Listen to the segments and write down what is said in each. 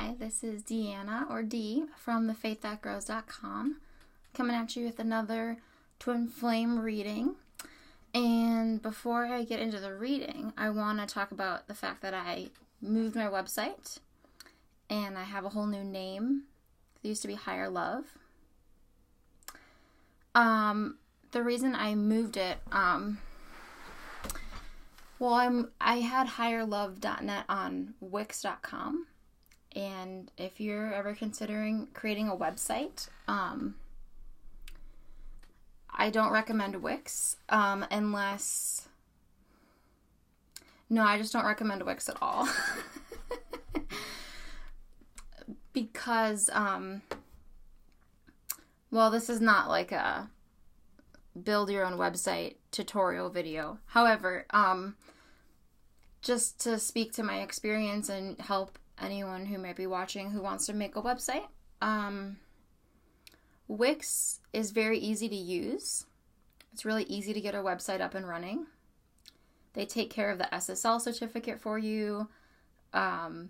Hi, this is Deanna, or Dee, from thefaiththatgrows.com, coming at you with another Twin Flame reading. And before I get into the reading, I want to talk about the fact that I moved my website, and I have a whole new name. It used to be Higher Love. The reason I moved it, I had higherlove.net on wix.com, and if you're ever considering creating a website, I don't recommend Wix, I just don't recommend Wix at all, because, this is not like a build your own website tutorial video. However, just to speak to my experience and help anyone who might be watching who wants to make a website, Wix is very easy to use. It's really easy to get a website up and running. They take care of the SSL certificate for you. You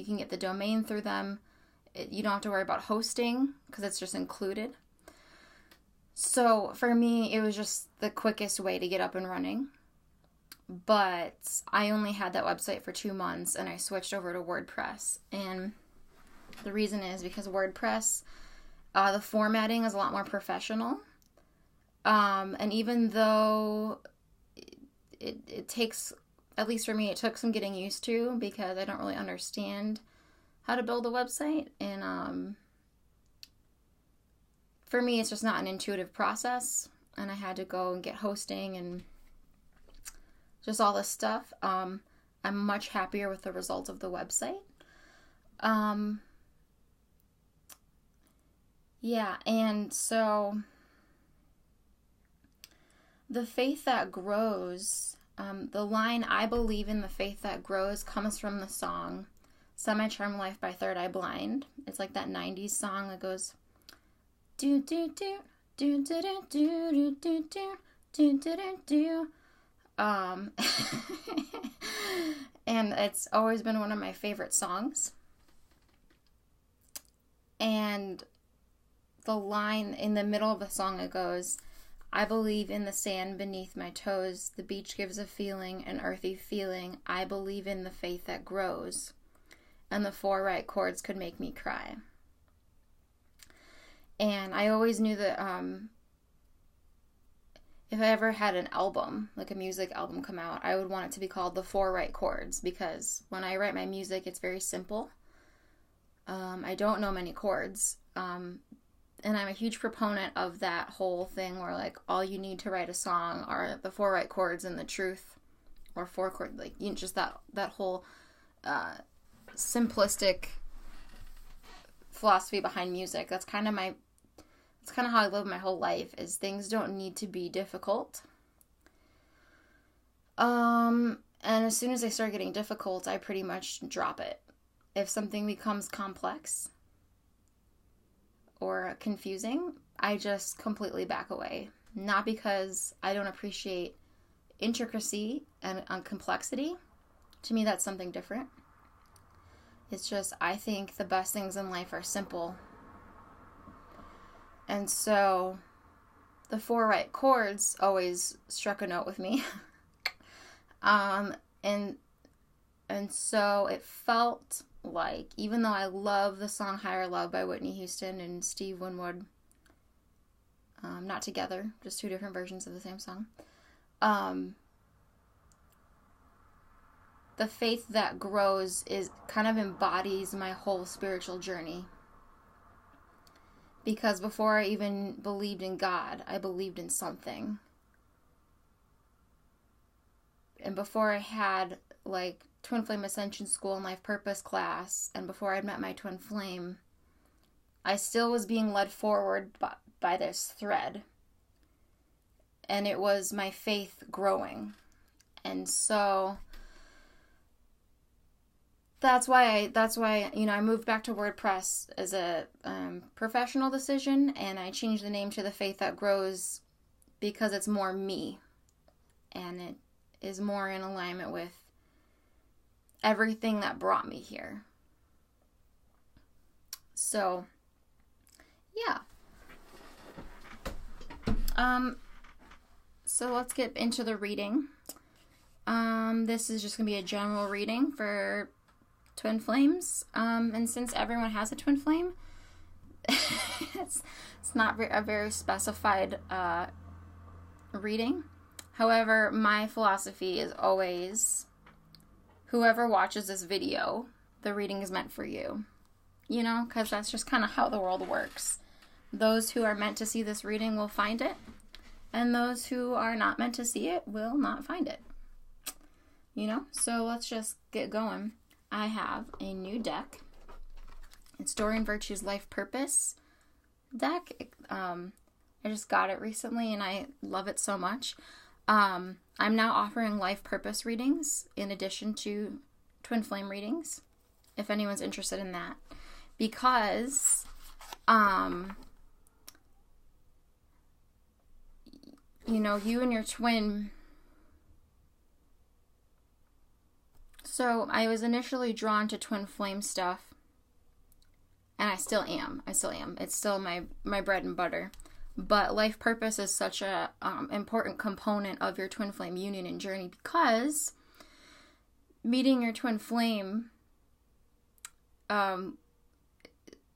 can get the domain through them. You don't have to worry about hosting because it's just included. So for me, it was just the quickest way to get up and running. But I only had that website for 2 months, and I switched over to WordPress. And the reason is because WordPress, the formatting is a lot more professional. And even though it takes, at least for me, it took some getting used to because I don't really understand how to build a website. And for me, it's just not an intuitive process. And I had to go and get hosting and just all this stuff. I'm much happier with the result of the website. And so the faith that grows, the line, I believe in the faith that grows, comes from the song Semi-Charmed Life by Third Eye Blind. It's like that 90s song that goes do do do do do do do do do do do do. And it's always been one of my favorite songs. And the line in the middle of the song, it goes, I believe in the sand beneath my toes. The beach gives a feeling, an earthy feeling. I believe in the faith that grows. And the 4 right chords could make me cry. And I always knew that if I ever had an album, like a music album come out, I would want it to be called The 4 Right Chords, because when I write my music, it's very simple. I don't know many chords. And I'm a huge proponent of that whole thing where, like, all you need to write a song are the 4 right chords and the truth, or 4 chords, like, just that whole simplistic philosophy behind music. That's kind of how I live my whole life, is things don't need to be difficult. And as soon as they start getting difficult, I pretty much drop it. If something becomes complex or confusing, I just completely back away. Not because I don't appreciate intricacy and complexity. To me, that's something different. It's just, I think the best things in life are simple. And so the 4 right chords always struck a note with me. And so it felt like, even though I love the song Higher Love by Whitney Houston and Steve Winwood, not together, just 2 different versions of the same song, the faith that grows kind of embodies my whole spiritual journey. Because before I even believed in God, I believed in something. And before I had, like, Twin Flame Ascension School and Life Purpose class, and before I'd met my twin flame, I still was being led forward by this thread. And it was my faith growing. And so that's why I moved back to WordPress as a professional decision, and I changed the name to The Faith That Grows because it's more me, and it is more in alignment with everything that brought me here. So, yeah. So let's get into the reading. This is just going to be a general reading for twin flames. And since everyone has a twin flame, it's not a very specified reading. However, my philosophy is always, whoever watches this video, the reading is meant for you. You know, because that's just kind of how the world works. Those who are meant to see this reading will find it, and those who are not meant to see it will not find it. You know, so let's just get going. I have a new deck. It's Doreen Virtue's Life Purpose deck. I just got it recently, and I love it so much. I'm now offering life purpose readings in addition to twin flame readings, if anyone's interested in that. Because, you know, you and your twin. So I was initially drawn to twin flame stuff, and I still am. It's still my bread and butter. But life purpose is such a important component of your twin flame union and journey, because meeting your twin flame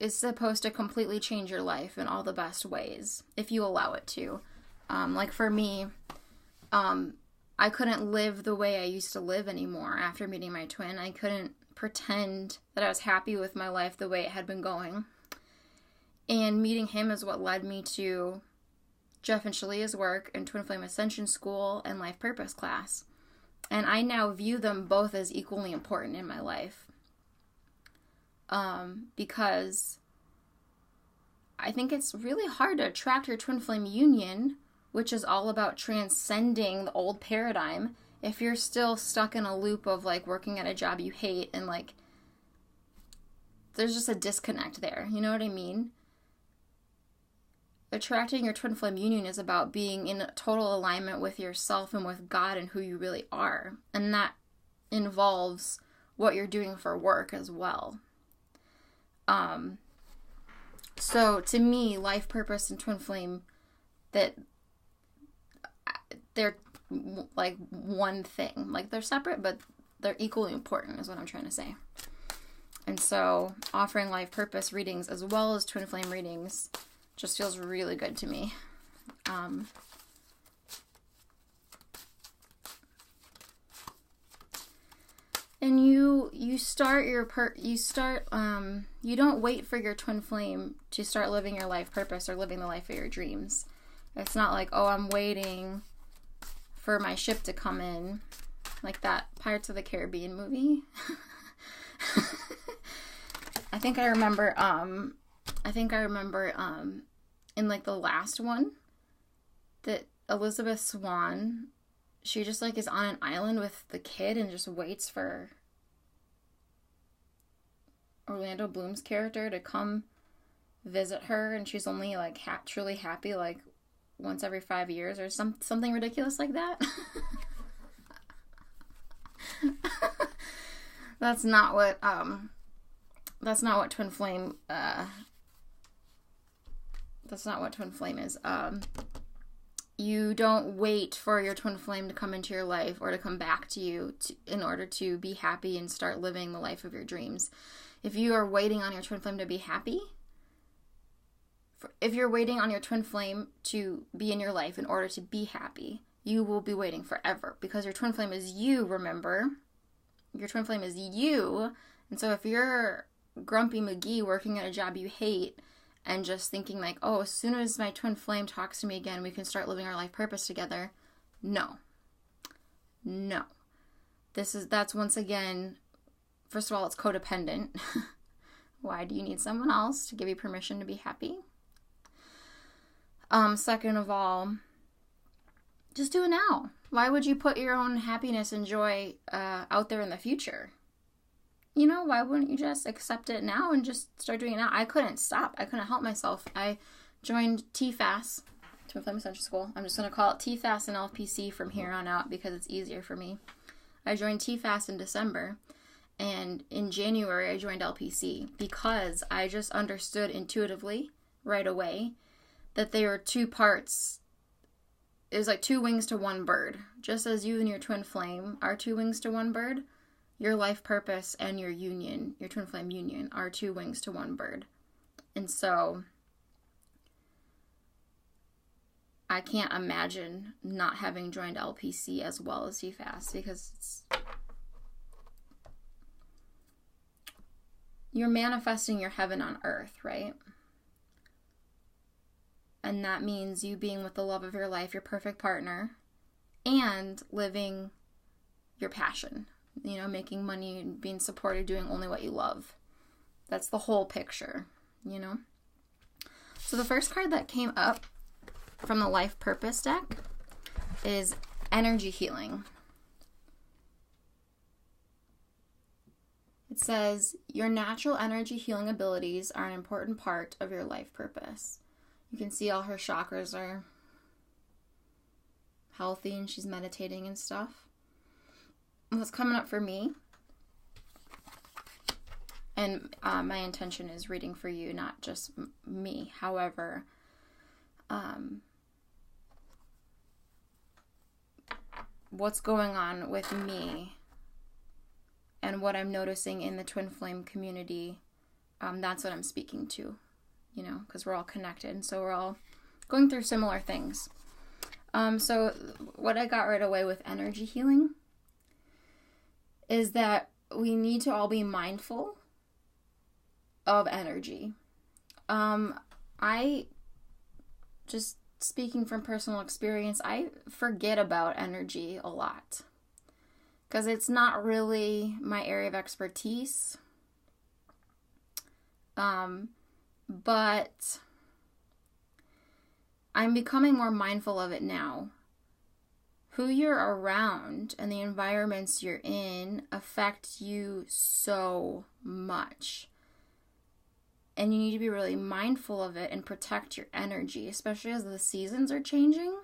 is supposed to completely change your life in all the best ways, if you allow it to. Like for me, I couldn't live the way I used to live anymore after meeting my twin. I couldn't pretend that I was happy with my life the way it had been going. And meeting him is what led me to Jeff and Shaleia's work in Twin Flame Ascension School and Life Purpose class. And I now view them both as equally important in my life. Because I think it's really hard to attract your twin flame union, which is all about transcending the old paradigm, if you're still stuck in a loop of like working at a job you hate, and like there's just a disconnect there. You know what I mean? Attracting your twin flame union is about being in total alignment with yourself and with God and who you really are. And that involves what you're doing for work as well. So to me, life purpose and twin flame, that they're like one thing. Like they're separate, but they're equally important is what I'm trying to say. And so offering life purpose readings as well as twin flame readings just feels really good to me. And you don't wait for your twin flame to start living your life purpose or living the life of your dreams. It's not like, oh, I'm waiting for my ship to come in, like that Pirates of the Caribbean movie. I think I remember in like the last one that Elizabeth Swann, she just like is on an island with the kid and just waits for Orlando Bloom's character to come visit her, and she's only like truly happy like once every 5 years or something ridiculous like that. That's not what twin flame is. You don't wait for your twin flame to come into your life or to come back to you in order to be happy and start living the life of your dreams. If you are waiting on your twin flame to be happy, if you're waiting on your twin flame to be in your life in order to be happy, you will be waiting forever, because your twin flame is you, remember? Your twin flame is you. And so if you're grumpy McGee working at a job you hate and just thinking like, oh, as soon as my twin flame talks to me again, we can start living our life purpose together. No. That's once again, first of all, it's codependent. Why do you need someone else to give you permission to be happy? Second of all, just do it now. Why would you put your own happiness and joy out there in the future? You know, why wouldn't you just accept it now and just start doing it now? I couldn't stop. I couldn't help myself. I joined TFAS, Twin Flame Ascension School. I'm just going to call it TFAS and LPC from here on out because it's easier for me. I joined TFAS in December, And in January, I joined LPC because I just understood intuitively right away that they were two parts. It was like two wings to one bird. Just as you and your twin flame are two wings to one bird, your life purpose and your union, your twin flame union, are two wings to one bird. And so I can't imagine not having joined LPC as well as CFAS, because you're manifesting your heaven on earth, right? And that means you being with the love of your life, your perfect partner, and living your passion. You know, making money and being supported, doing only what you love. That's the whole picture, you know? So the first card that came up from the Life Purpose deck is Energy Healing. It says, your natural energy healing abilities are an important part of your life purpose. You can see all her chakras are healthy and she's meditating and stuff. What's coming up for me, and my intention is reading for you, not just me. However, what's going on with me and what I'm noticing in the twin flame community, that's what I'm speaking to, you know, because we're all connected, and so we're all going through similar things. So what I got right away with energy healing is that we need to all be mindful of energy. I, just speaking from personal experience, I forget about energy a lot because it's not really my area of expertise. But I'm becoming more mindful of it now. Who you're around and the environments you're in affect you so much. And you need to be really mindful of it and protect your energy, especially as the seasons are changing.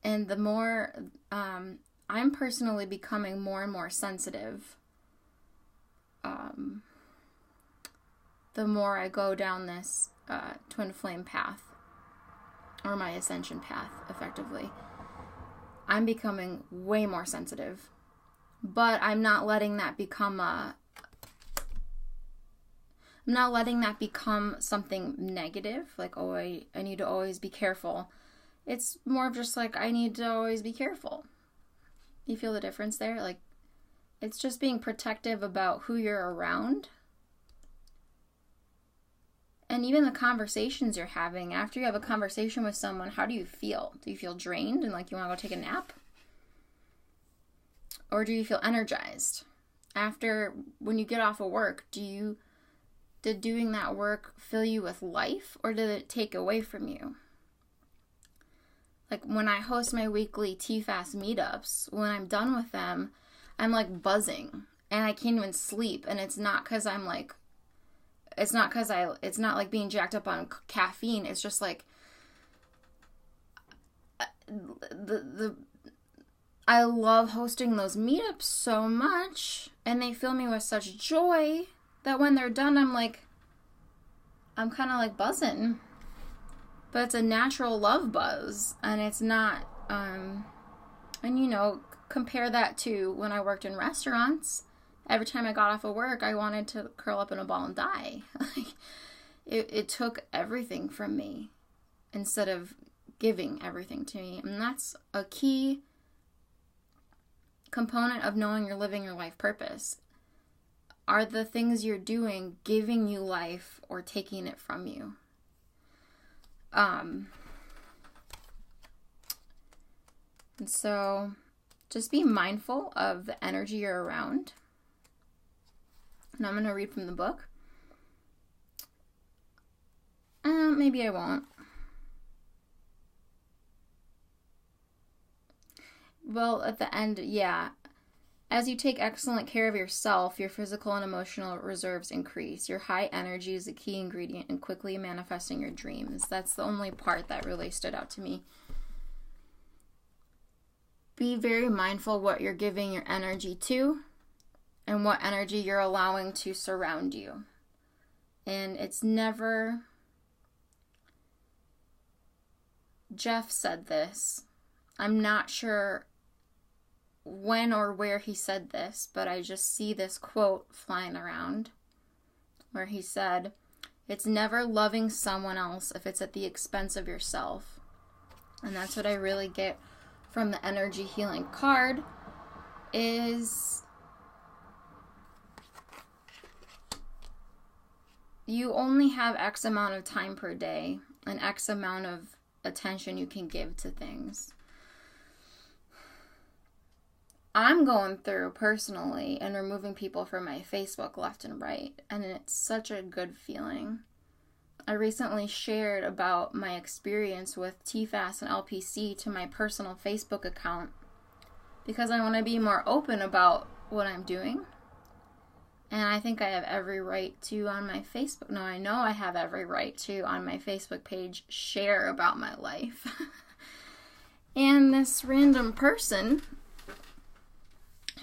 And the more, I'm personally becoming more and more sensitive. The more I go down this twin flame path, or my ascension path, effectively. I'm becoming way more sensitive, but I'm not letting that become something negative, like, oh, I need to always be careful. It's more of just like, I need to always be careful. You feel the difference there? Like, it's just being protective about who you're around. And even the conversations you're having. After you have a conversation with someone, how do you feel? Do you feel drained and like you want to go take a nap? Or do you feel energized? When you get off of work, did doing that work fill you with life, or did it take away from you? Like when I host my weekly TFAS meetups, when I'm done with them, I'm like buzzing and I can't even sleep. And it's not because it's not like being jacked up on caffeine. It's just like I love hosting those meetups so much, and they fill me with such joy that when they're done, I'm kind of like buzzing. But it's a natural love buzz, and it's not, and you know, compare that to when I worked in restaurants. Every time I got off of work, I wanted to curl up in a ball and die. It took everything from me instead of giving everything to me. And that's a key component of knowing you're living your life purpose. Are the things you're doing giving you life or taking it from you? And so just be mindful of the energy you're around. And I'm going to read from the book. Maybe I won't. Well, at the end, yeah. As you take excellent care of yourself, your physical and emotional reserves increase. Your high energy is a key ingredient in quickly manifesting your dreams. That's the only part that really stood out to me. Be very mindful what you're giving your energy to. and what energy you're allowing to surround you. And it's never, Jeff said this. I'm not sure when or where he said this, but I just see this quote flying around where he said, "It's never loving someone else if it's at the expense of yourself." And that's what I really get from the energy healing card is you only have X amount of time per day and X amount of attention you can give to things. I'm going through personally and removing people from my Facebook left and right, and it's such a good feeling. I recently shared about my experience with TFAS and LPC to my personal Facebook account because I want to be more open about what I'm doing. And I think I have every right to on my Facebook. No, I know I have every right to on my Facebook page share about my life. And this random person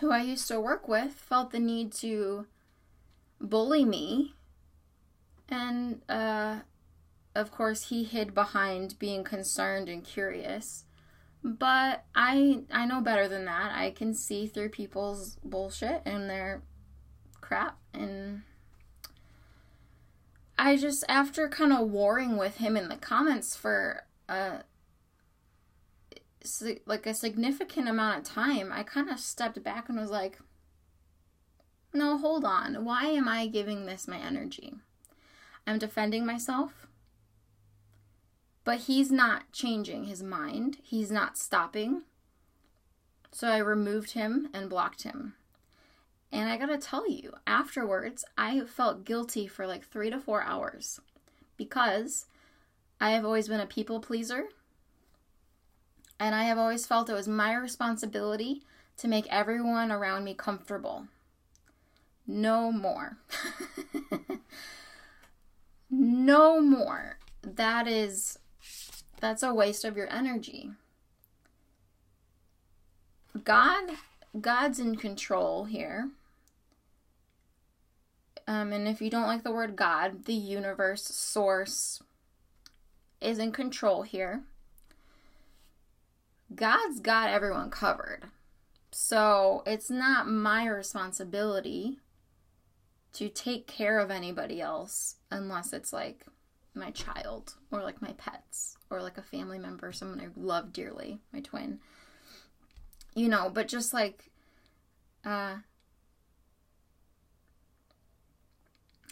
who I used to work with felt the need to bully me. And, of course, he hid behind being concerned and curious. But I know better than that. I can see through people's bullshit and their crap. And I just, after kind of warring with him in the comments for a significant amount of time, I kind of stepped back and was like, no, hold on. Why am I giving this my energy? I'm defending myself, but he's not changing his mind. He's not stopping. So I removed him and blocked him. And I gotta tell you, afterwards, I felt guilty for like 3 to 4 hours because I have always been a people pleaser. And I have always felt it was my responsibility to make everyone around me comfortable. No more. No more. That's a waste of your energy. God's in control here. And if you don't like the word God, the universe, source, is in control here. God's got everyone covered. So it's not my responsibility to take care of anybody else unless it's like my child or like my pets or like a family member, someone I love dearly, my twin. You know, but just like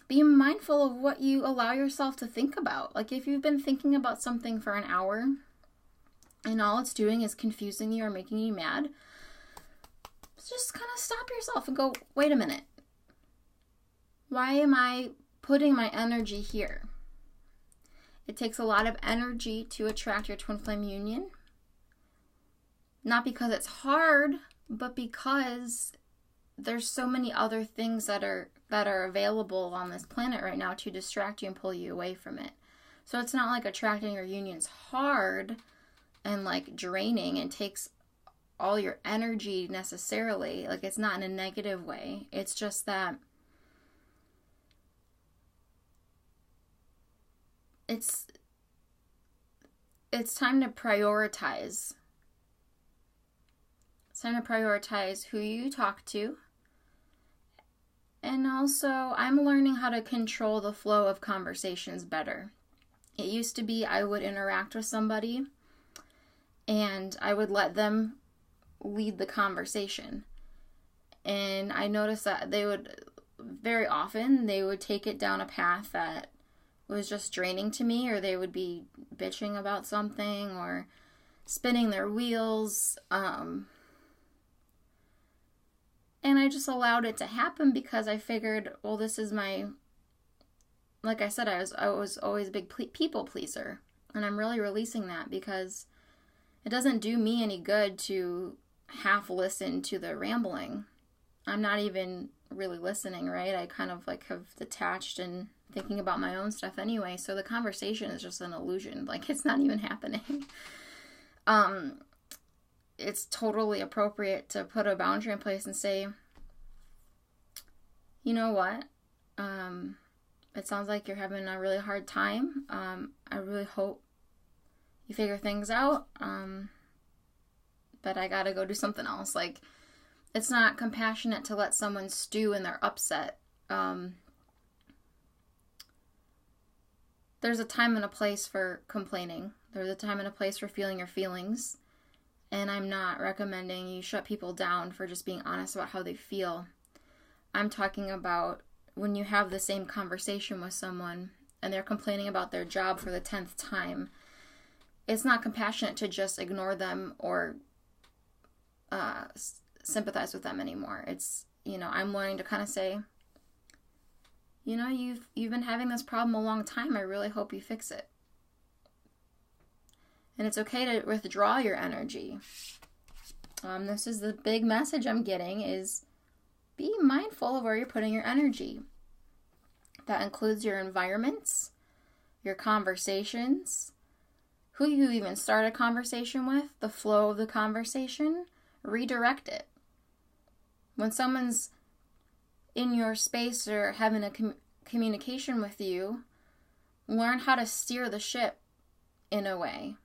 be mindful of what you allow yourself to think about. Like if you've been thinking about something for an hour and all it's doing is confusing you or making you mad, just kind of stop yourself and go, wait a minute. Why am I putting my energy here? It takes a lot of energy to attract your twin flame union. Not because it's hard, but because there's so many other things that are available on this planet right now to distract you and pull you away from it. So it's not like attracting your union's hard and like draining and takes all your energy necessarily. Like it's not in a negative way. It's just that it's time to prioritize. It's time to prioritize who you talk to. And also, I'm learning how to control the flow of conversations better. It used to be I would interact with somebody and I would let them lead the conversation. And I noticed that very often, they would take it down a path that was just draining to me, or they would be bitching about something or spinning their wheels. And I just allowed it to happen because I figured, well, this is like I said, I was always a big people pleaser. And I'm really releasing that because it doesn't do me any good to half listen to the rambling. I'm not even really listening, right? I kind of like have detached and thinking about my own stuff anyway. So the conversation is just an illusion. Like it's not even happening. It's totally appropriate to put a boundary in place and say, you know what? It sounds like you're having a really hard time. I really hope you figure things out. But I gotta go do something else. Like, it's not compassionate to let someone stew in their upset. There's a time and a place for complaining. There's a time and a place for feeling your feelings. And I'm not recommending you shut people down for just being honest about how they feel. I'm talking about when you have the same conversation with someone and they're complaining about their job for the 10th time. It's not compassionate to just ignore them or sympathize with them anymore. It's, I'm learning to kind of say, you've been having this problem a long time. I really hope you fix it. And it's okay to withdraw your energy. This is the big message I'm getting, is be mindful of where you're putting your energy. That includes your environments, your conversations, who you even start a conversation with, the flow of the conversation. Redirect it. When someone's in your space or having a communication with you, learn how to steer the ship in a way.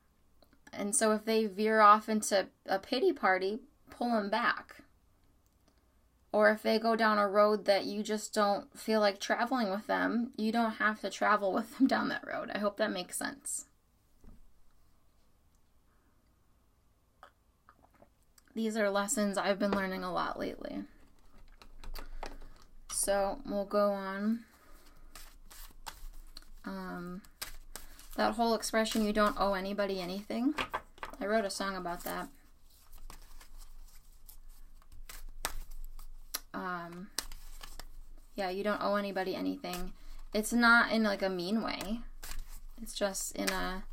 And so if they veer off into a pity party, pull them back. Or if they go down a road that you just don't feel like traveling with them, you don't have to travel with them down that road. I hope that makes sense. These are lessons I've been learning a lot lately. So we'll go on. That whole expression, you don't owe anybody anything. I wrote a song about that. Yeah, you don't owe anybody anything. It's not in like a mean way. It's just in a,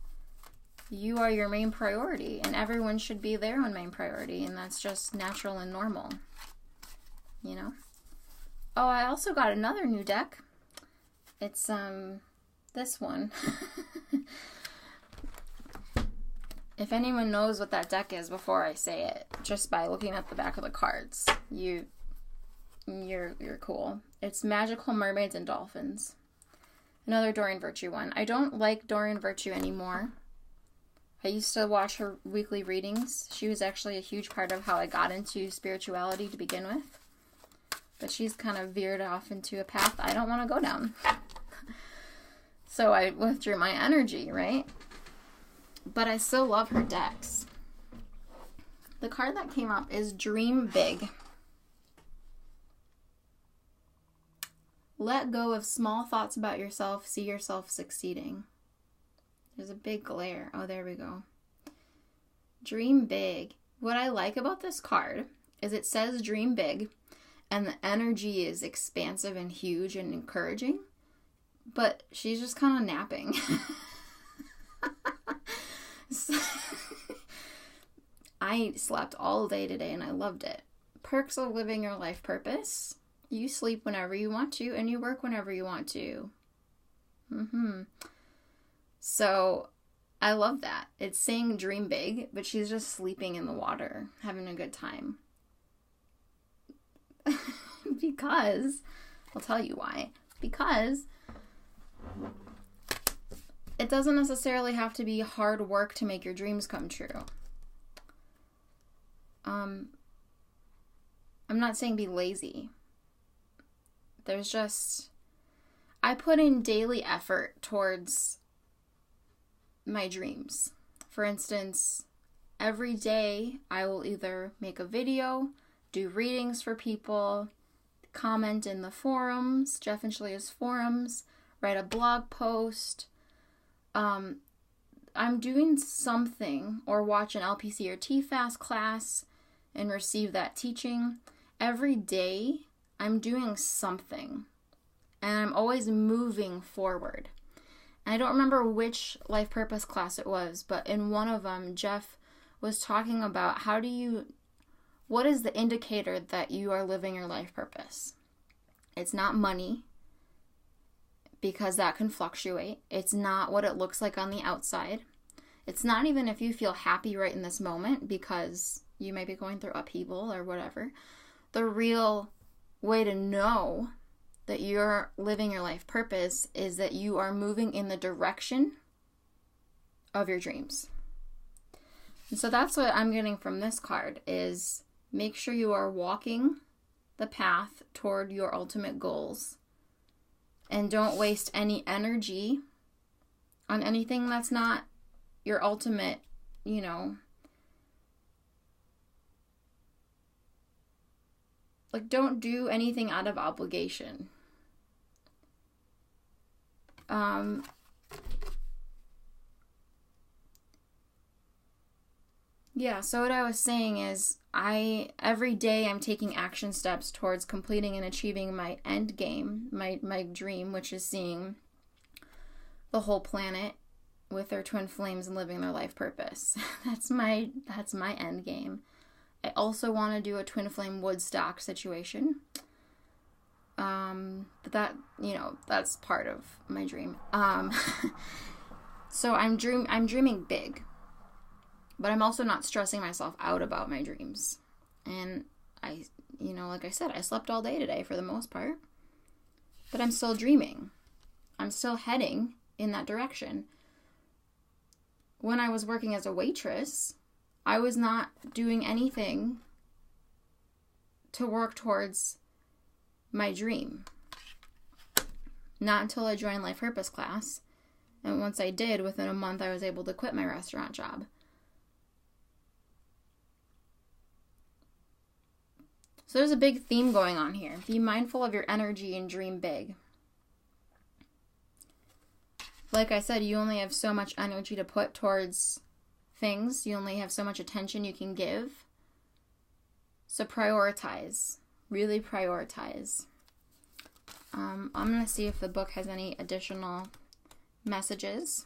you are your main priority, and everyone should be their own main priority, and that's just natural and normal. Oh, I also got another new deck. It's this one. If anyone knows what that deck is before I say it, just by looking at the back of the cards, you're cool. It's Magical Mermaids and Dolphins. Another Doreen Virtue one. I don't like Doreen Virtue anymore. I used to watch her weekly readings. She was actually a huge part of how I got into spirituality to begin with. But she's kind of veered off into a path I don't want to go down. So I withdrew my energy, right? But I still love her decks. The card that came up is Dream Big. Let go of small thoughts about yourself. See yourself succeeding. There's a big glare. Oh, there we go. Dream big. What I like about this card is it says dream big, and the energy is expansive and huge and encouraging, but she's just kind of napping. I slept all day today and I loved it. Perks of living your life purpose. You sleep whenever you want to and you work whenever you want to. So I love that. It's saying dream big, but she's just sleeping in the water, having a good time. Because, I'll tell you why. Because it doesn't necessarily have to be hard work to make your dreams come true. I'm not saying be lazy. There's just, I put in daily effort towards my dreams. For instance, every day I will either make a video, do readings for people, comment in the forums, Jeff and Shaleia's forums, write a blog post. I'm doing something, or watch an LPC or TFAS class and receive that teaching. Every day I'm doing something, and I'm always moving forward. And I don't remember which life purpose class it was, but in one of them, Jeff was talking about what is the indicator that you are living your life purpose? It's not money, because that can fluctuate. It's not what it looks like on the outside. It's not even if you feel happy right in this moment, because you may be going through upheaval or whatever. The real way to know that you're living your life purpose is that you are moving in the direction of your dreams. And so that's what I'm getting from this card is make sure you are walking the path toward your ultimate goals. And don't waste any energy on anything that's not your ultimate, like, don't do anything out of obligation. So what I was saying is every day I'm taking action steps towards completing and achieving my end game, my dream, which is seeing the whole planet with their twin flames and living their life purpose. That's my end game. I also want to do a twin flame Woodstock situation. But that, that's part of my dream. So I'm dreaming big. But I'm also not stressing myself out about my dreams. And I, like I said, I slept all day today for the most part. But I'm still dreaming. I'm still heading in that direction. When I was working as a waitress, I was not doing anything to work towards my dream. Not until I joined Life Purpose class. And once I did, within a month, I was able to quit my restaurant job. So there's a big theme going on here. Be mindful of your energy and dream big. Like I said, you only have so much energy to put towards things. You only have so much attention you can give. So prioritize. Really prioritize. I'm going to see if the book has any additional messages.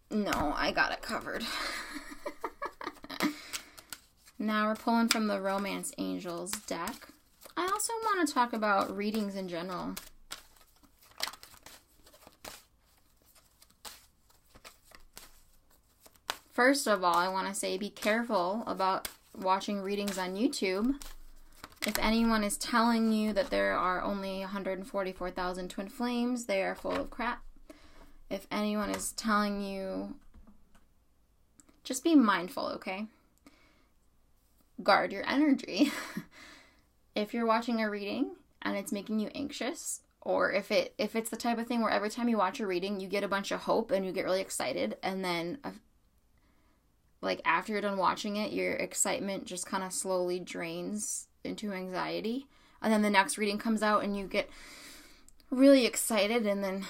No, I got it covered. Now we're pulling from the Romance Angels deck. I also want to talk about readings in general. First of all, I want to say be careful about watching readings on YouTube. If anyone is telling you that there are only 144,000 twin flames, they are full of crap. If anyone is telling you, just be mindful, okay? Guard your energy. If you're watching a reading and it's making you anxious, or if it's the type of thing where every time you watch a reading, you get a bunch of hope and you get really excited, and then like after you're done watching it, your excitement just kind of slowly drains into anxiety, and then the next reading comes out and you get really excited, and then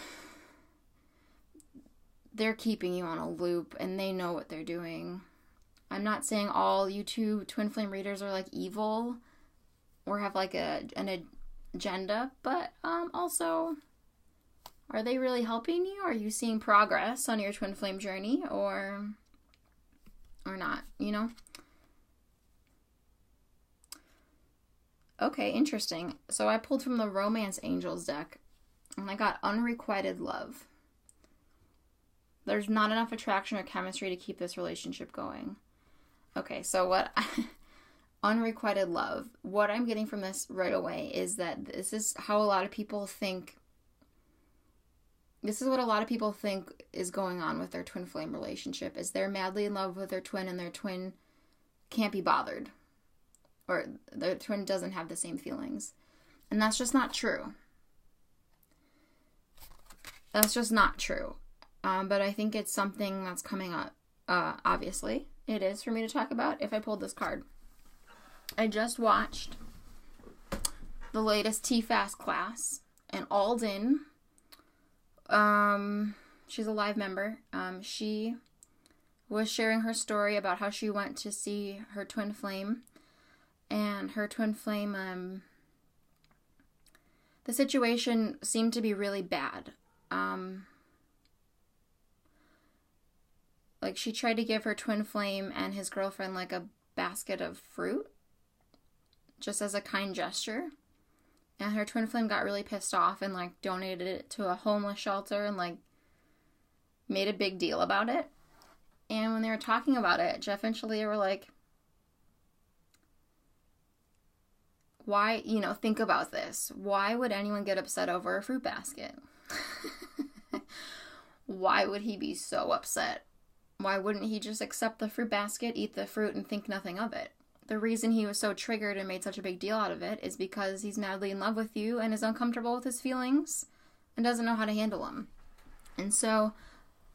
they're keeping you on a loop and they know what they're doing. I'm not saying all YouTube twin flame readers are like evil or have like an agenda, but also, are they really helping you? Are you seeing progress on your twin flame journey or not, Okay, interesting. So I pulled from the Romance Angels deck and I got Unrequited Love. There's not enough attraction or chemistry to keep this relationship going. Okay, so unrequited love. What I'm getting from this right away is that this is how a lot of people think. This is what a lot of people think is going on with their twin flame relationship, is they're madly in love with their twin and their twin can't be bothered. Or their twin doesn't have the same feelings. And that's just not true. That's just not true. But I think it's something that's coming up. Obviously, it is for me to talk about if I pulled this card. I just watched the latest T-Fast class, and Alden, she's a live member. She was sharing her story about how she went to see her twin flame, and her twin flame, the situation seemed to be really bad. Like, she tried to give her twin flame and his girlfriend, like, a basket of fruit, just as a kind gesture. And her twin flame got really pissed off and, like, donated it to a homeless shelter and, like, made a big deal about it. And when they were talking about it, Jeff and Shaleia were like, why, think about this. Why would anyone get upset over a fruit basket? Why would he be so upset? Why wouldn't he just accept the fruit basket, eat the fruit, and think nothing of it? The reason he was so triggered and made such a big deal out of it is because he's madly in love with you and is uncomfortable with his feelings and doesn't know how to handle them. And so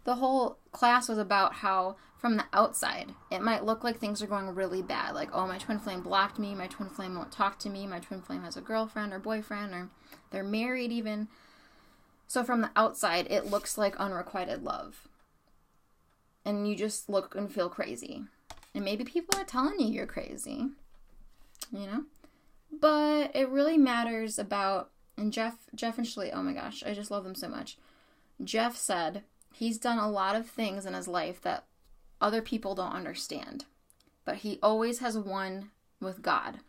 the whole class was about how from the outside, it might look like things are going really bad. Like, oh, my twin flame blocked me. My twin flame won't talk to me. My twin flame has a girlfriend or boyfriend, or they're married even. So from the outside, it looks like unrequited love. And you just look and feel crazy. And maybe people are telling you you're crazy, But it really matters about, and Jeff and Shaleia, oh my gosh, I just love them so much. Jeff said he's done a lot of things in his life that other people don't understand. But he always has won with God.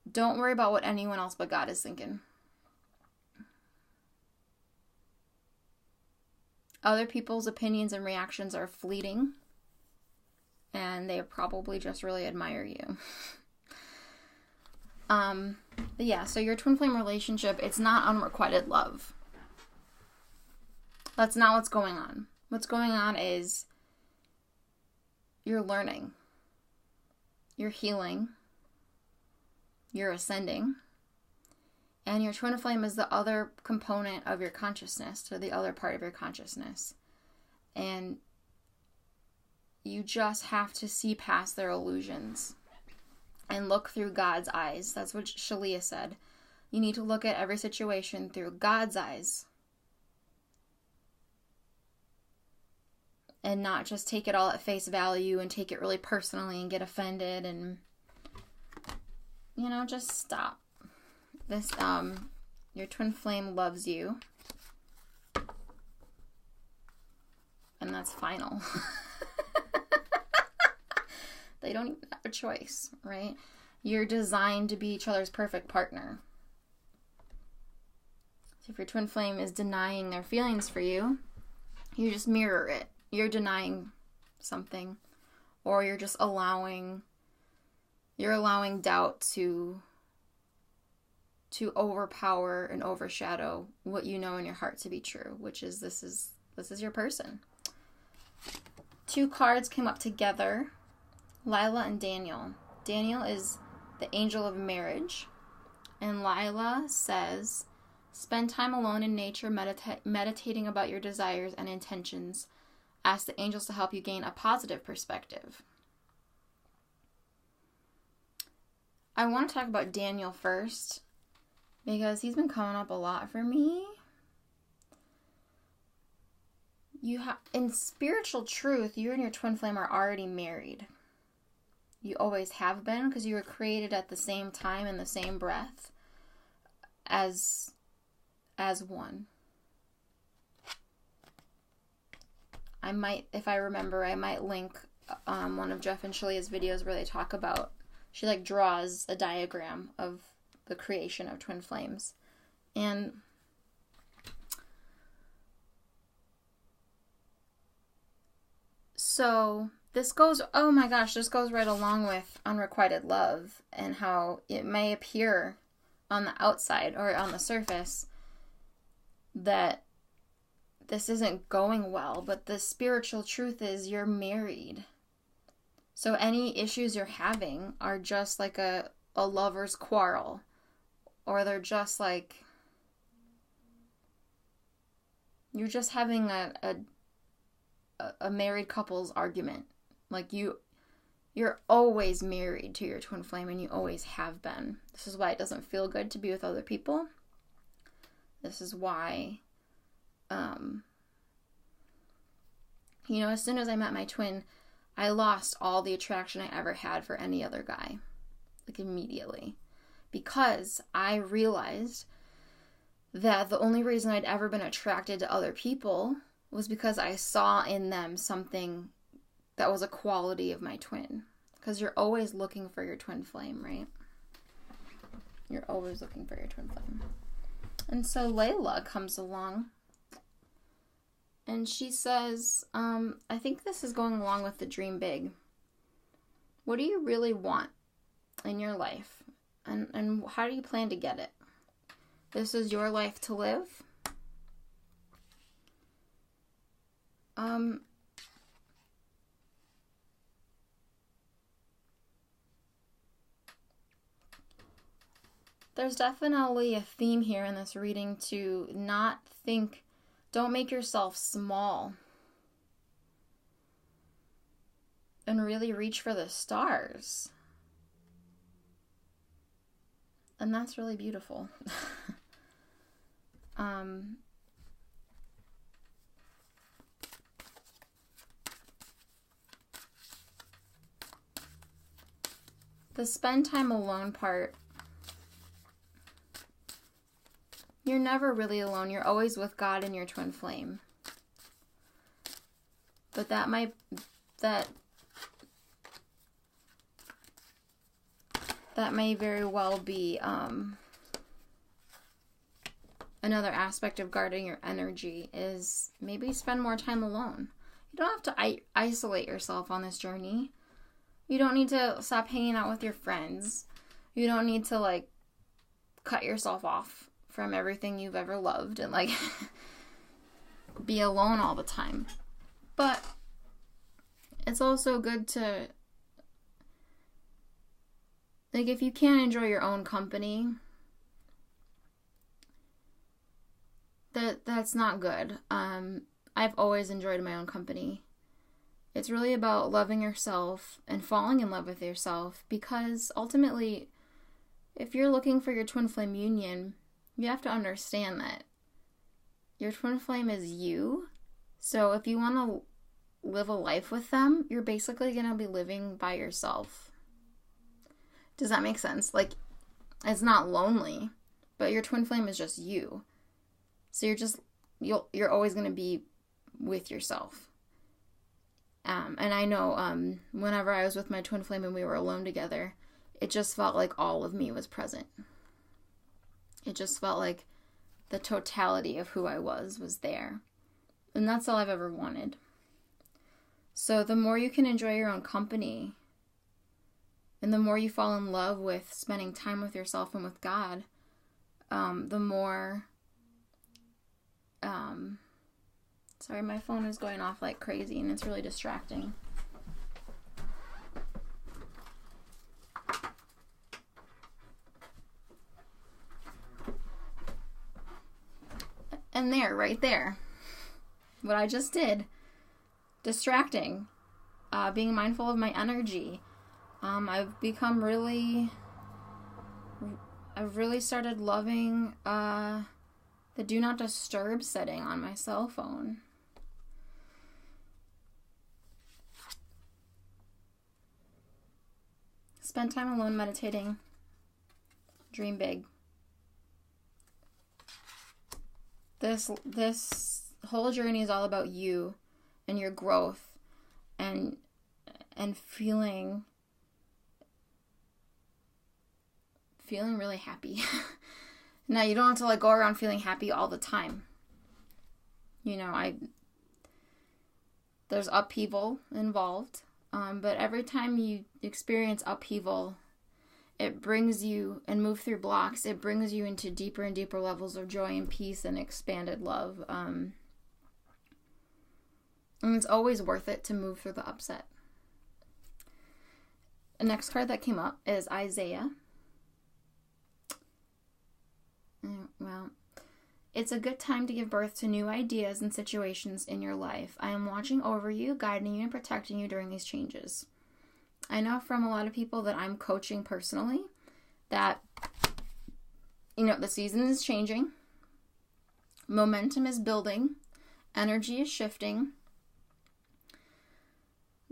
Don't worry about what anyone else but God is thinking. Other people's opinions and reactions are fleeting, and they probably just really admire you. But yeah, so your twin flame relationship, it's not unrequited love. That's not what's going on. What's going on is you're learning, you're healing, you're ascending, and your twin flame is the other component of your consciousness, or the other part of your consciousness. And you just have to see past their illusions and look through God's eyes. That's what Shaleia said. You need to look at every situation through God's eyes. And not just take it all at face value and take it really personally and get offended and, just stop. This, your twin flame loves you. And that's final. They don't even have a choice, right? You're designed to be each other's perfect partner. So if your twin flame is denying their feelings for you, you just mirror it. You're denying something, or you're just allowing doubt to overpower and overshadow what you know in your heart to be true, which is this is your person. 2 cards came up together, Lila and Daniel. Daniel is the angel of marriage, and Lila says, spend time alone in nature, meditating about your desires and intentions. Ask the angels to help you gain a positive perspective. I want to talk about Daniel first, because he's been coming up a lot for me. In spiritual truth, you and your twin flame are already married. You always have been, because you were created at the same time in the same breath as one. If I remember, I might link one of Jeff and Shaleia's videos where they talk about, she draws a diagram of the creation of twin flames. And so this goes right along with unrequited love, and how it may appear on the outside or on the surface that this isn't going well, but the spiritual truth is you're married. So any issues you're having are just like a lover's quarrel, or they're just like, you're just having a married couple's argument. Like you're always married to your twin flame, and you always have been. This is why it doesn't feel good to be with other people. This is why, as soon as I met my twin, I lost all the attraction I ever had for any other guy. Immediately. Because I realized that the only reason I'd ever been attracted to other people was because I saw in them something that was a quality of my twin. Because you're always looking for your twin flame, right? You're always looking for your twin flame. And so Layla comes along. And she says, I think this is going along with the dream big. What do you really want in your life? And how do you plan to get it? This is your life to live. There's definitely a theme here in this reading to not think, don't make yourself small. And really reach for the stars. And that's really beautiful. The spend time alone part, you're never really alone. You're always with God and your twin flame. But that may very well be another aspect of guarding your energy, is maybe spend more time alone. You don't have to isolate yourself on this journey. You don't need to stop hanging out with your friends. You don't need to, like, cut yourself off from everything you've ever loved and, like, be alone all the time. But it's also good to, like, if you can't enjoy your own company, that's not good. I've always enjoyed my own company. It's really about loving yourself and falling in love with yourself, because ultimately, if you're looking for your twin flame union, you have to understand that your twin flame is you. So if you want to live a life with them, you're basically going to be living by yourself. Does that make sense? Like, it's not lonely, but your twin flame is just you. So you're always going to be with yourself. And I know whenever I was with my twin flame and we were alone together, it just felt like all of me was present. It just felt like the totality of who I was there. And that's all I've ever wanted. So the more you can enjoy your own company, and the more you fall in love with spending time with yourself and with God, the more... Sorry, my phone is going off like crazy and it's really distracting. And there, right there, what I just did, distracting, being mindful of my energy. I've really started loving the do not disturb setting on my cell phone. Spend time alone meditating. Dream big. This whole journey is all about you and your growth and feeling really happy. Now, you don't have to, like, go around feeling happy all the time. You know, there's upheaval involved. But every time you experience upheaval, it brings you, and move through blocks, it brings you into deeper and deeper levels of joy and peace and expanded love. And it's always worth it to move through the upset. The next card that came up is Isaiah. Well, it's a good time to give birth to new ideas and situations in your life. I am watching over you, guiding you, and protecting you during these changes. I know from a lot of people that I'm coaching personally that, you know, the season is changing. Momentum is building. Energy is shifting.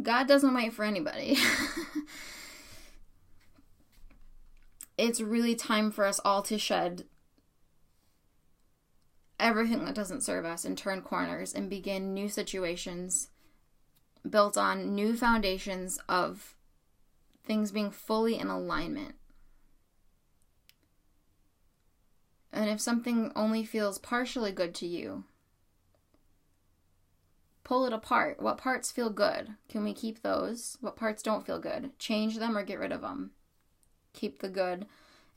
God doesn't wait for anybody. It's really time for us all to shed everything that doesn't serve us and turn corners and begin new situations built on new foundations of things being fully in alignment. And if something only feels partially good to you, Pull it apart. What parts feel good? Can we keep those? What parts don't feel good? Change them or get rid of them. Keep the good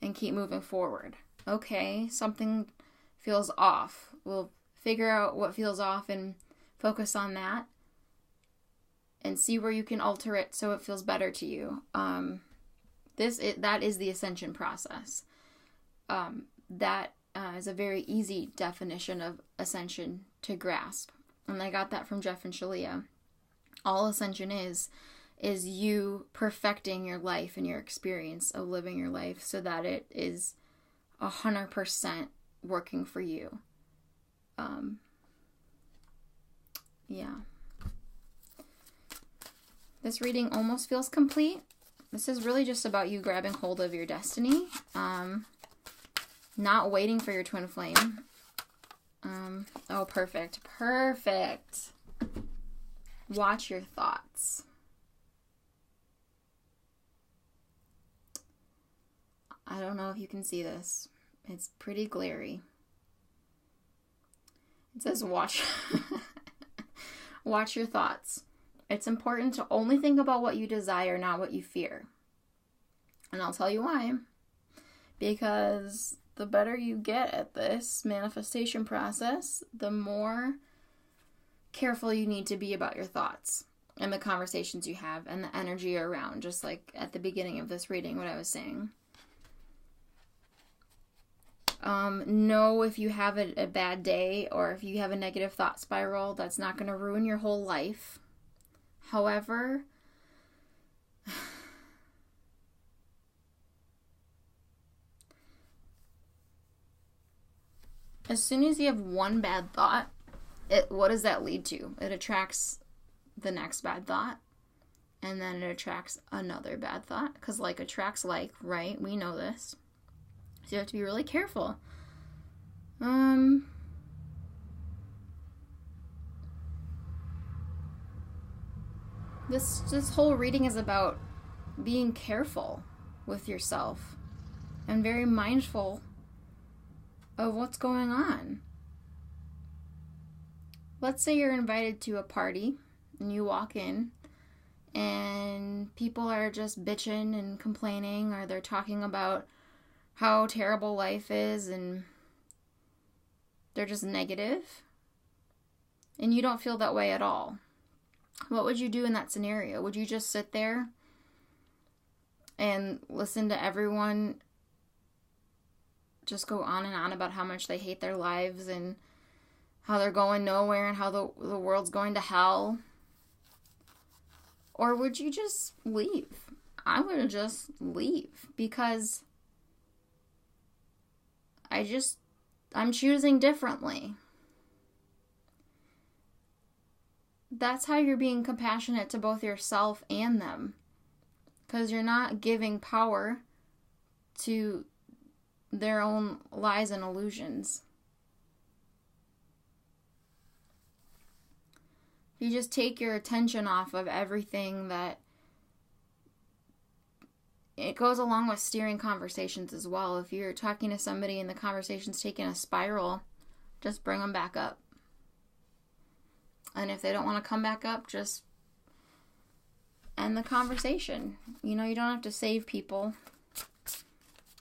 and keep moving forward. Okay, something feels off. We'll figure out what feels off and focus on that and see where you can alter it so it feels better to you. That is the ascension process. That is a very easy definition of ascension to grasp. And I got that from Jeff and Shaleia. All ascension is you perfecting your life and your experience of living your life so that it is 100% working for you. Yeah. This reading almost feels complete. This is really just about you grabbing hold of your destiny. Not waiting for your twin flame. Oh, perfect. Perfect. Watch your thoughts. I don't know if you can see this. It's pretty glary. It says watch watch your thoughts. It's important to only think about what you desire, not what you fear. And I'll tell you why. Because the better you get at this manifestation process, the more careful you need to be about your thoughts and the conversations you have and the energy around, just like at the beginning of this reading, what I was saying. Know if you have a bad day or if you have a negative thought spiral, that's not going to ruin your whole life. However, as soon as you have one bad thought, what does that lead to? It attracts the next bad thought, and then it attracts another bad thought, because like attracts like, right? We know this. So you have to be really careful. This whole reading is about being careful with yourself and very mindful of what's going on. Let's say you're invited to a party and you walk in and people are just bitching and complaining, or they're talking about how terrible life is and they're just negative, and you don't feel that way at all. What would you do in that scenario? Would you just sit there and listen to everyone just go on and on about how much they hate their lives and how they're going nowhere and how the world's going to hell? Or would you just leave? I would just leave, because I'm choosing differently. That's how you're being compassionate to both yourself and them, because you're not giving power to their own lies and illusions. You just take your attention off of everything that it goes along with steering conversations as well. If you're talking to somebody and the conversation's taking a spiral, just bring them back up. And if they don't want to come back up, just end the conversation. You know, you don't have to save people.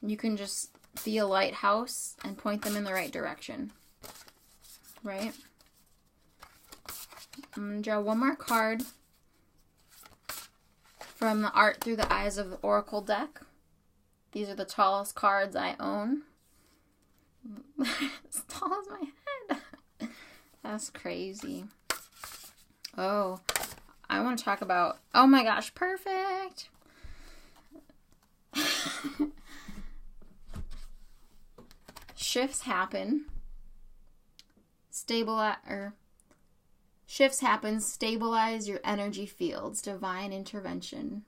You can just be a lighthouse and point them in the right direction. Right? I'm going to draw one more card from the Art Through the Eyes of the Oracle deck. These are the tallest cards I own. As tall as my head. That's crazy. Oh, I want to talk about... Oh my gosh, perfect! Shifts happen. Shifts happen. Stabilize your energy fields. Divine intervention.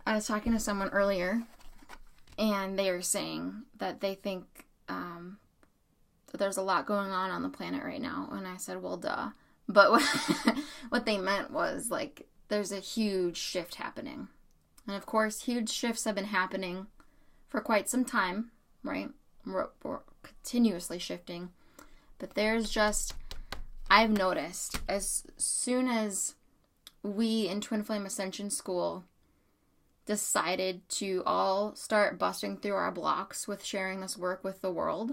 I was talking to someone earlier, and they were saying that they think that there's a lot going on the planet right now. And I said, well, duh. But what they meant was, like, there's a huge shift happening. And of course, huge shifts have been happening for quite some time, right? We're continuously shifting. But there's just I've noticed as soon as we in Twin Flame Ascension School decided to all start busting through our blocks with sharing this work with the world,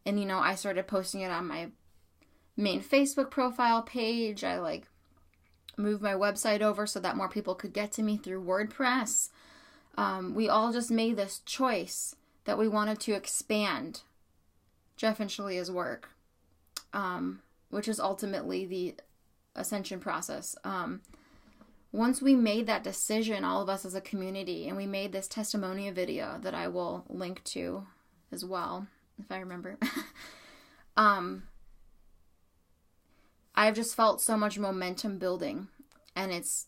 and, you know, I started posting it on my main Facebook profile page. I, like, moved my website over so that more people could get to me through WordPress. We all just made this choice that we wanted to expand Jeff and Shaleia's work, which is ultimately the ascension process. Once we made that decision, all of us as a community, and we made this testimonial video that I will link to as well, if I remember, I've just felt so much momentum building, and it's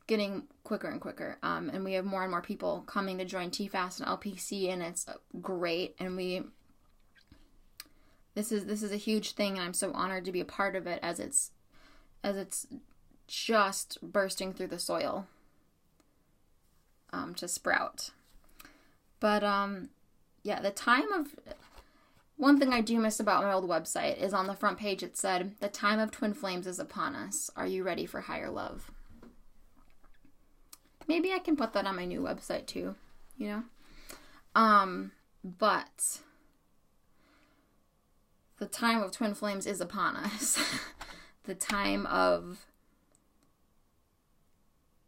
getting quicker and quicker. And we have more and more people coming to join TFAS and LPC, and it's great. And this is a huge thing, and I'm so honored to be a part of it as it's just bursting through the soil to sprout. But yeah, one thing I do miss about my old website is on the front page it said, "The time of twin flames is upon us. Are you ready for higher love?" Maybe I can put that on my new website too, you know? But the time of twin flames is upon us. The time of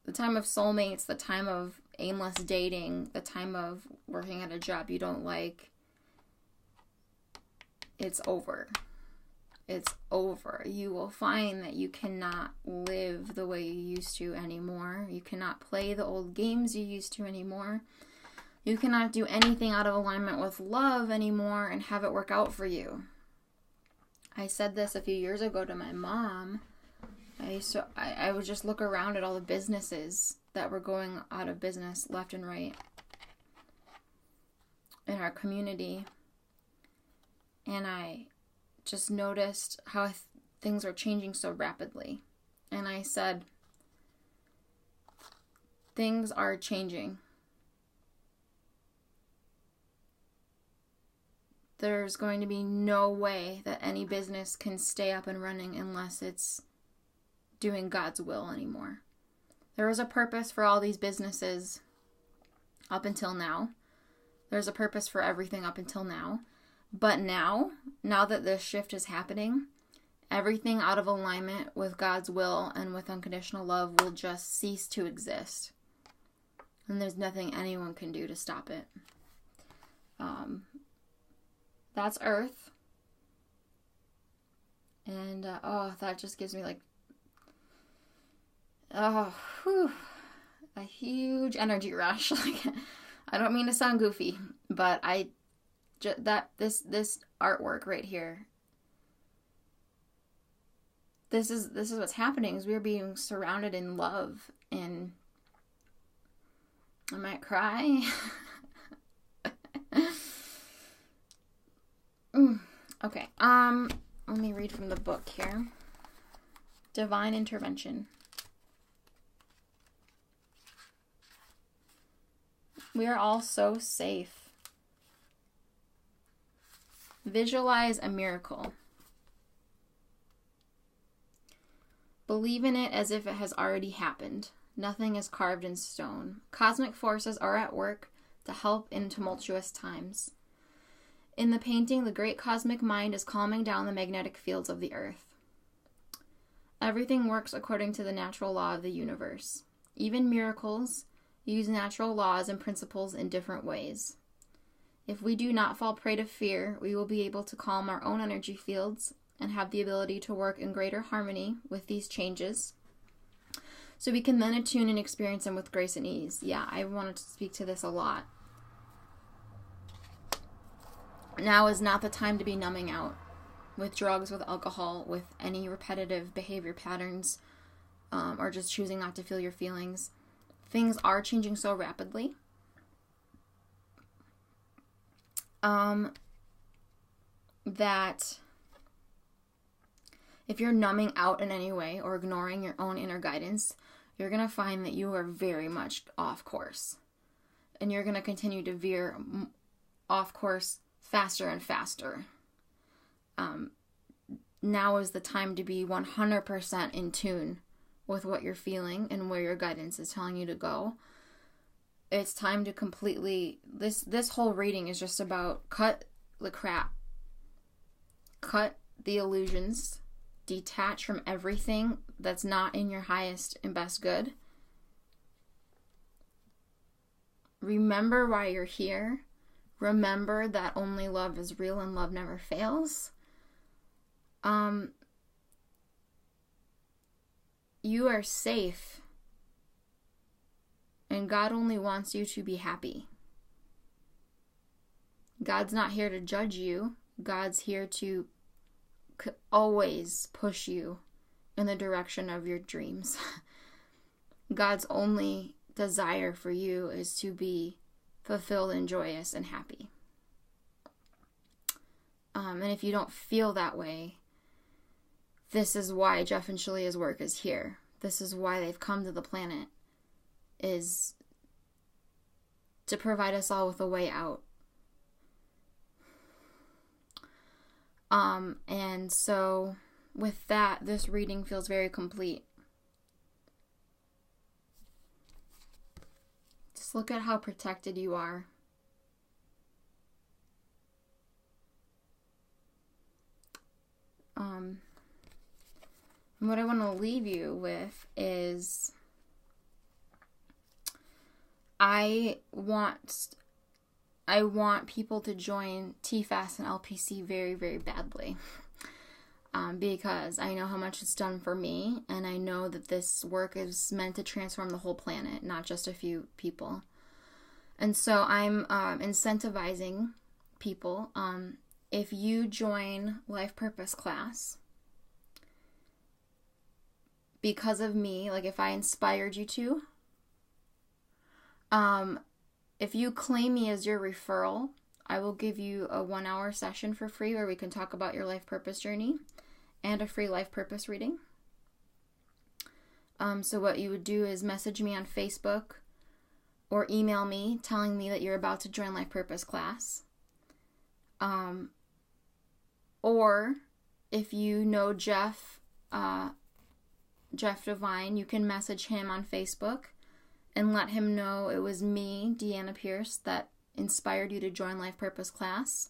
soulmates, the time of aimless dating, the time of working at a job you don't like, it's over. It's over. You will find that you cannot live the way you used to anymore. You cannot play the old games you used to anymore. You cannot do anything out of alignment with love anymore and have it work out for you. I said this a few years ago to my mom. I would just look around at all the businesses that were going out of business left and right in our community. And I just noticed how things were changing so rapidly. And I said, things are changing. There's going to be no way that any business can stay up and running unless it's doing God's will anymore. There was a purpose for all these businesses up until now. There's a purpose for everything up until now. But now that this shift is happening, everything out of alignment with God's will and with unconditional love will just cease to exist. And there's nothing anyone can do to stop it. That's Earth. And, that just gives me a huge energy rush. Like, I don't mean to sound goofy, but this artwork right here, this is what's happening, is we're being surrounded in love, and I might cry. Okay, let me read from the book here. Divine Intervention. We are all so safe. Visualize a miracle. Believe in it as if it has already happened. Nothing is carved in stone. Cosmic forces are at work to help in tumultuous times. In the painting, the great cosmic mind is calming down the magnetic fields of the earth. Everything works according to the natural law of the universe. Even miracles use natural laws and principles in different ways. If we do not fall prey to fear, we will be able to calm our own energy fields and have the ability to work in greater harmony with these changes, so we can then attune and experience them with grace and ease. Yeah, I wanted to speak to this a lot. Now is not the time to be numbing out with drugs, with alcohol, with any repetitive behavior patterns, or just choosing not to feel your feelings. Things are changing so rapidly. That if you're numbing out in any way or ignoring your own inner guidance, you're going to find that you are very much off course. And you're going to continue to veer off course faster and faster. now is the time to be 100% in tune with what you're feeling and where your guidance is telling you to go. It's time to completely, this whole reading is just about cut the crap. Cut the illusions. Detach from everything that's not in your highest and best good. Remember why you're here. Remember that only love is real and love never fails. You are safe. And God only wants you to be happy. God's not here to judge you. God's here to always push you in the direction of your dreams. God's only desire for you is to be fulfilled and joyous and happy. And if you don't feel that way, this is why Jeff and Shaleia's work is here. This is why they've come to the planet, is to provide us all with a way out. And so with that, this reading feels very complete. Just look at how protected you are. And what I want to leave you with is I want people to join TFAS and LPC very, very badly. Because I know how much it's done for me, and I know that this work is meant to transform the whole planet, not just a few people. And so I'm incentivizing people. If you join Life Purpose class, because of me, like if I inspired you to, if you claim me as your referral, I will give you a 1-hour session for free where we can talk about your life purpose journey and a free life purpose reading. So what you would do is message me on Facebook or email me telling me that you're about to join Life Purpose class. Or if you know Jeff Divine, you can message him on Facebook and let him know it was me, Deanna Pierce, that inspired you to join Life Purpose class.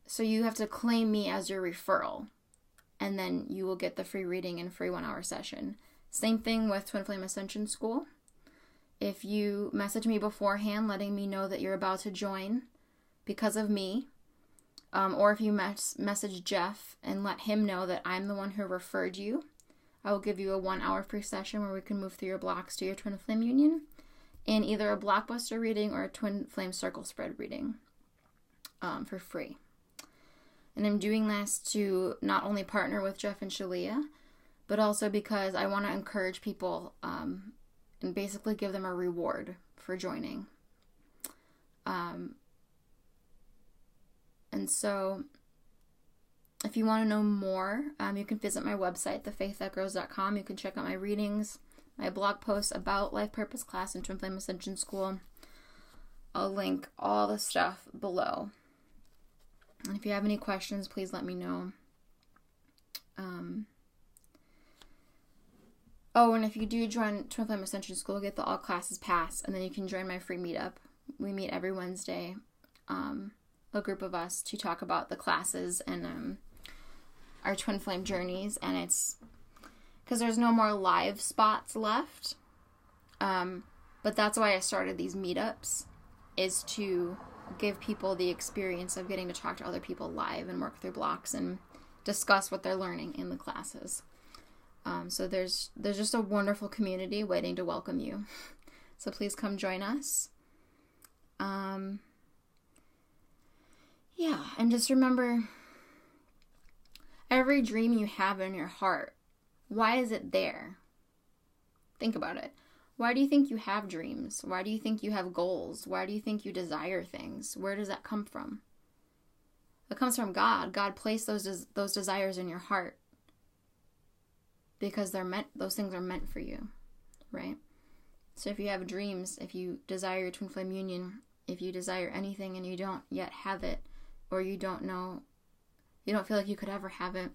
So you have to claim me as your referral, and then you will get the free reading and free 1-hour session. Same thing with Twin Flame Ascension School. If you message me beforehand letting me know that you're about to join because of me, or if you message Jeff and let him know that I'm the one who referred you, I will give you a 1-hour free session where we can move through your blocks to your Twin Flame Union in either a Blockbuster reading or a Twin Flame Circle Spread reading for free. And I'm doing this to not only partner with Jeff and Shaleia, but also because I want to encourage people and basically give them a reward for joining. And so if you want to know more, you can visit my website, thefaiththatgrows.com. You can check out my readings, my blog posts about Life Purpose class and Twin Flame Ascension School. I'll link all the stuff below. And if you have any questions, please let me know. And if you do join Twin Flame Ascension School, get the All Classes Pass, and then you can join my free meetup. We meet every Wednesday, a group of us, to talk about the classes and our Twin Flame journeys. And it's because there's no more live spots left. But that's why I started these meetups, is to give people the experience of getting to talk to other people live and work through blocks and discuss what they're learning in the classes. So there's just a wonderful community waiting to welcome you. So please come join us. Yeah, and just remember, every dream you have in your heart, why is it there? Think about it. Why do you think you have dreams? Why do you think you have goals? Why do you think you desire things? Where does that come from? It comes from God. God placed those desires in your heart because those things are meant for you, right? So if you have dreams, if you desire your Twin Flame Union, if you desire anything and you don't yet have it, or you don't know You don't feel like you could ever have it.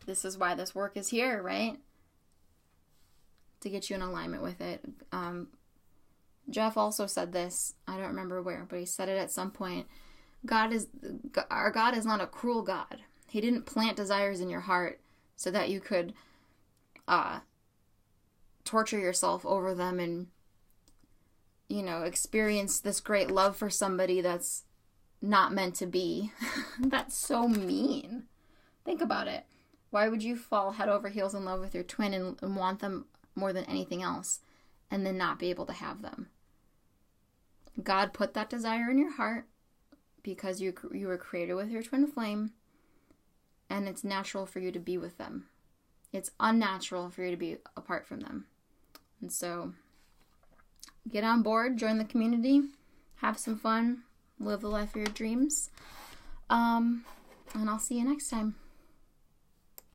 This is why this work is here, right? To get you in alignment with it. Jeff also said this, I don't remember where, but he said it at some point. Our God is not a cruel God. He didn't plant desires in your heart so that you could torture yourself over them and, experience this great love for somebody that's not meant to be. That's so mean. Think about it. Why would you fall head over heels in love with your twin and want them more than anything else and then not be able to have them? God put that desire in your heart because you were created with your twin flame, and it's natural for you to be with them. It's unnatural for you to be apart from them. And so get on board, join the community, have some fun, live the life of your dreams. And I'll see you next time.